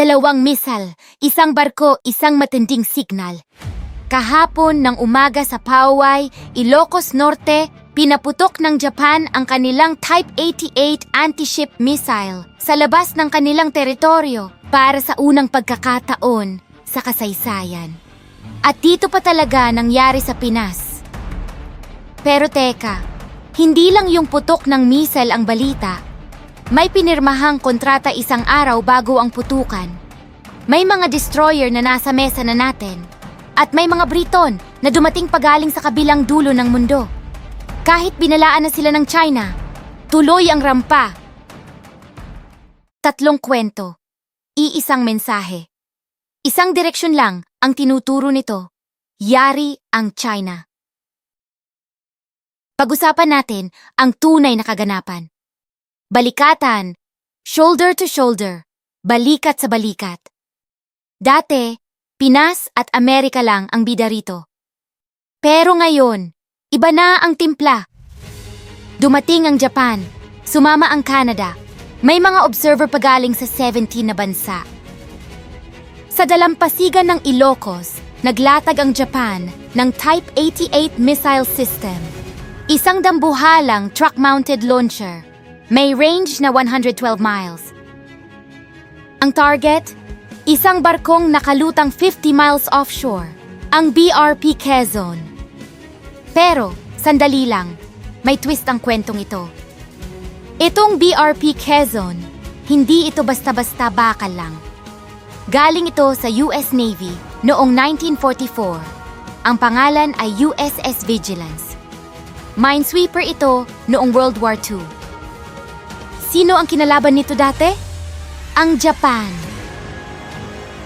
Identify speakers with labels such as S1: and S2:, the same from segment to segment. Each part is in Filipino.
S1: Dalawang misal, isang barko, isang matinding signal. Kahapon ng umaga sa Pauay, Ilocos Norte, pinaputok ng Japan ang kanilang Type 88 anti-ship missile sa labas ng kanilang teritoryo para sa unang pagkakataon sa kasaysayan. At dito pa talaga nangyari sa Pinas. Pero teka, hindi lang yung putok ng missile ang balita. May pinirmahang kontrata isang araw bago ang putukan. May mga destroyer na nasa mesa na natin. At may mga Briton na dumating pagaling sa kabilang dulo ng mundo. Kahit binalaan na sila ng China, tuloy ang rampa. 3 kwento, iisang mensahe. Isang direksyon lang ang tinuturo nito. Yari ang China. Pag-usapan natin ang tunay na kaganapan. Balikatan, shoulder to shoulder, balikat sa balikat. Dati, Pinas at Amerika lang ang bida rito. Pero ngayon, iba na ang timpla. Dumating ang Japan, sumama ang Canada, may mga observer pagaling sa 17 na bansa. Sa dalampasigan ng Ilocos, naglatag ang Japan ng Type 88 missile system. Isang dambuhalang truck-mounted launcher. May range na 112 miles. Ang target, isang barkong nakalutang 50 miles offshore, ang BRP Quezon. Pero, sandali lang, may twist ang kwentong ito. Itong BRP Quezon, hindi ito basta-basta bakal lang. Galing ito sa US Navy noong 1944. Ang pangalan ay USS Vigilance. Minesweeper ito noong World War II. Sino ang kinalaban nito dati? Ang Japan.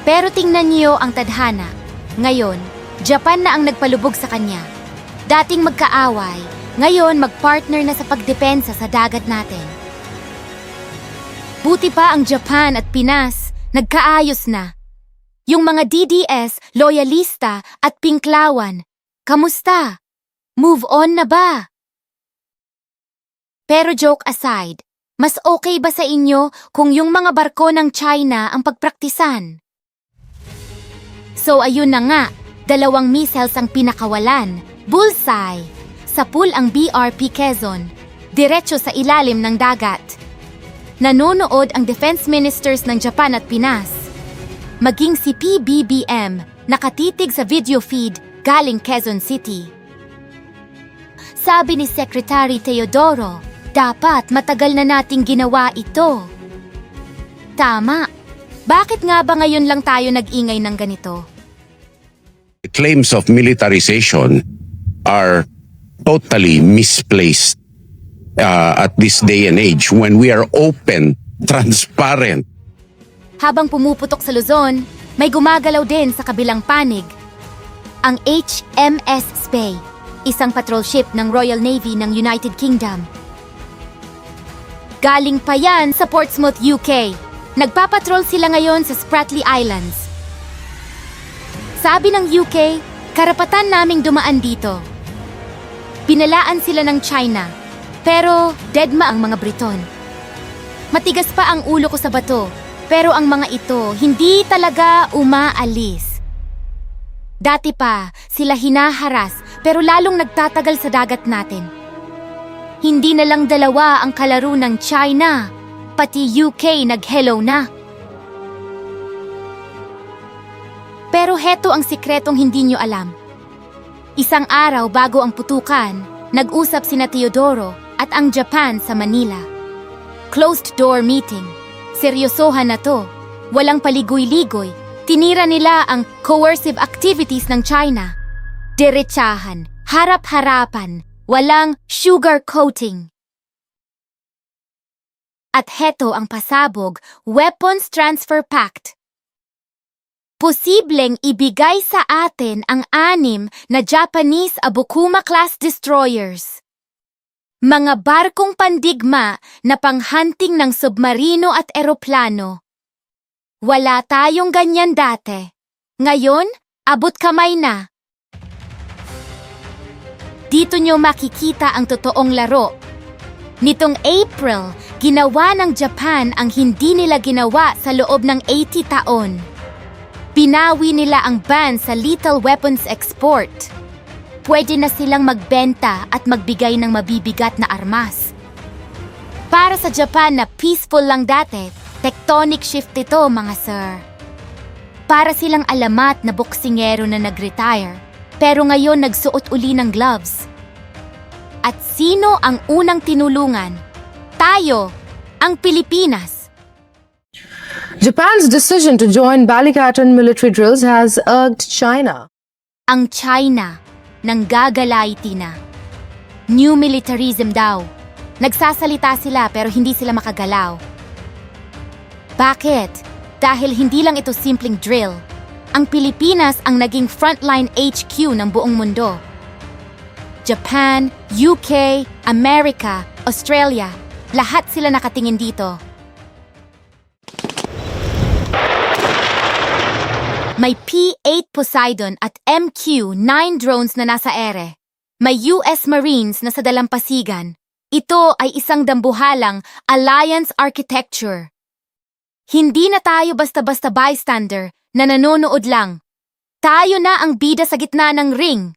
S1: Pero tingnan niyo ang tadhana. Ngayon, Japan na ang nagpalubog sa kanya. Dating magkaaway, ngayon magpartner na sa pagdepensa sa dagat natin. Buti pa ang Japan at Pinas, nagkaayos na. Yung mga DDS, loyalista at pinklawan, kamusta? Move on na ba? Pero joke aside, mas okay ba sa inyo kung yung mga barko ng China ang pagpraktisan? So ayun na nga, 2 missiles ang pinakawalan. Bullseye! Sa pool ang BRP Quezon, diretso sa ilalim ng dagat. Nanonood ang defense ministers ng Japan at Pinas. Maging si PBBM, nakatitig sa video feed galing Quezon City. Sabi ni Secretary Teodoro, dapat matagal na nating ginawa ito. Tama. Bakit nga ba ngayon lang tayo nag-ingay ng ganito?
S2: The claims of militarization are totally misplaced at this day and age when we are open, transparent.
S1: Habang pumuputok sa Luzon, may gumagalaw din sa kabilang panig. Ang HMS Spey, isang patrol ship ng Royal Navy ng United Kingdom. Galing pa yan sa Portsmouth, UK. Nagpapatrol sila ngayon sa Spratly Islands. Sabi ng UK, karapatan naming dumaan dito. Binalaan sila ng China, pero deadma ang mga Briton. Matigas pa ang ulo ko sa bato, pero ang mga ito hindi talaga umaalis. Dati pa, sila hinaharas, pero lalong nagtatagal sa dagat natin. Hindi na lang 2 ang kalaro ng China, pati UK nag-hello na. Pero heto ang sikretong hindi nyo alam. Isang araw bago ang putukan, nag-usap sina Teodoro at ang Japan sa Manila. Closed-door meeting. Seryosohan na to. Walang paligoy-ligoy. Tinira nila ang coercive activities ng China. Diretsahan, harap-harapan. Walang sugar coating. At heto ang pasabog, Weapons Transfer Pact. Posibleng ibigay sa atin ang 6 na Japanese Abukuma-class destroyers. Mga barkong pandigma na panghunting ng submarino at eroplano. Wala tayong ganyan dati. Ngayon, abot kamay na. Dito nyo makikita ang totoong laro. Nitong April, ginawa ng Japan ang hindi nila ginawa sa loob ng 80 taon. Binawi nila ang ban sa lethal weapons export. Pwede na silang magbenta at magbigay ng mabibigat na armas. Para sa Japan na peaceful lang dati, tectonic shift ito, mga sir. Para silang alamat na boksingero na nag-retire, pero ngayon nagsuot uli ng gloves. At sino ang unang tinulungan? Tayo, ang Pilipinas.
S3: Japan's decision to join Balikatan military drills has irked China.
S1: Ang China, nanggagalayti na. New militarism daw. Nagsasalita sila pero hindi sila makagalaw. Bakit? Dahil hindi lang ito simpleng drill. Ang Pilipinas ang naging frontline HQ ng buong mundo. Japan, UK, America, Australia, lahat sila nakatingin dito. May P-8 Poseidon at MQ-9 drones na nasa ere. May US Marines na sa dalampasigan. Ito ay isang dambuhalang alliance architecture. Hindi na tayo basta-basta bystander na nanonood lang. Tayo na ang bida sa gitna ng ring.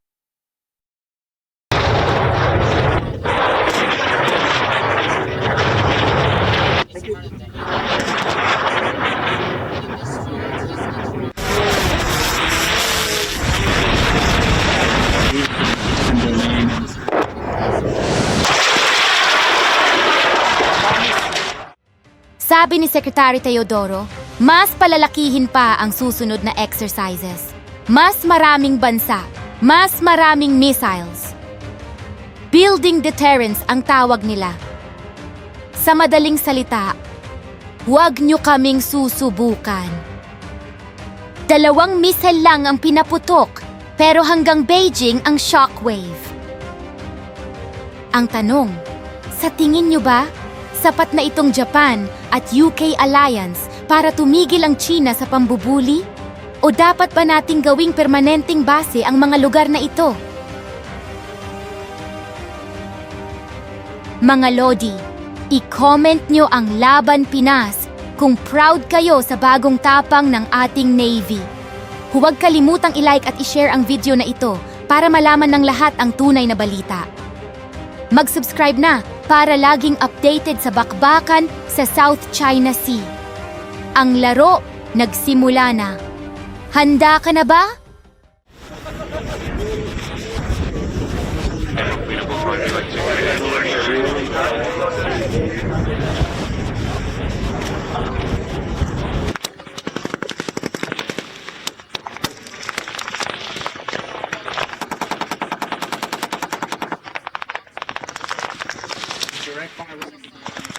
S1: Sabi ni Secretary Teodoro, mas palalakihin pa ang susunod na exercises. Mas maraming bansa, mas maraming missiles. Building deterrence ang tawag nila. Sa madaling salita, huwag nyo kaming susubukan. 2 missile lang ang pinaputok, pero hanggang Beijing ang shockwave. Ang tanong, sa tingin nyo ba, sapat na itong Japan at UK alliance para tumigil ang China sa pambubuli? O dapat ba nating gawing permanenteng base ang mga lugar na ito? Mga Lodi, i-comment nyo ang Laban Pinas kung proud kayo sa bagong tapang ng ating Navy. Huwag kalimutang i-like at i-share ang video na ito para malaman ng lahat ang tunay na balita. Mag-subscribe na para laging updated sa bakbakan sa South China Sea. Ang laro nagsimula na. Handa ka na ba?
S4: Direct fire.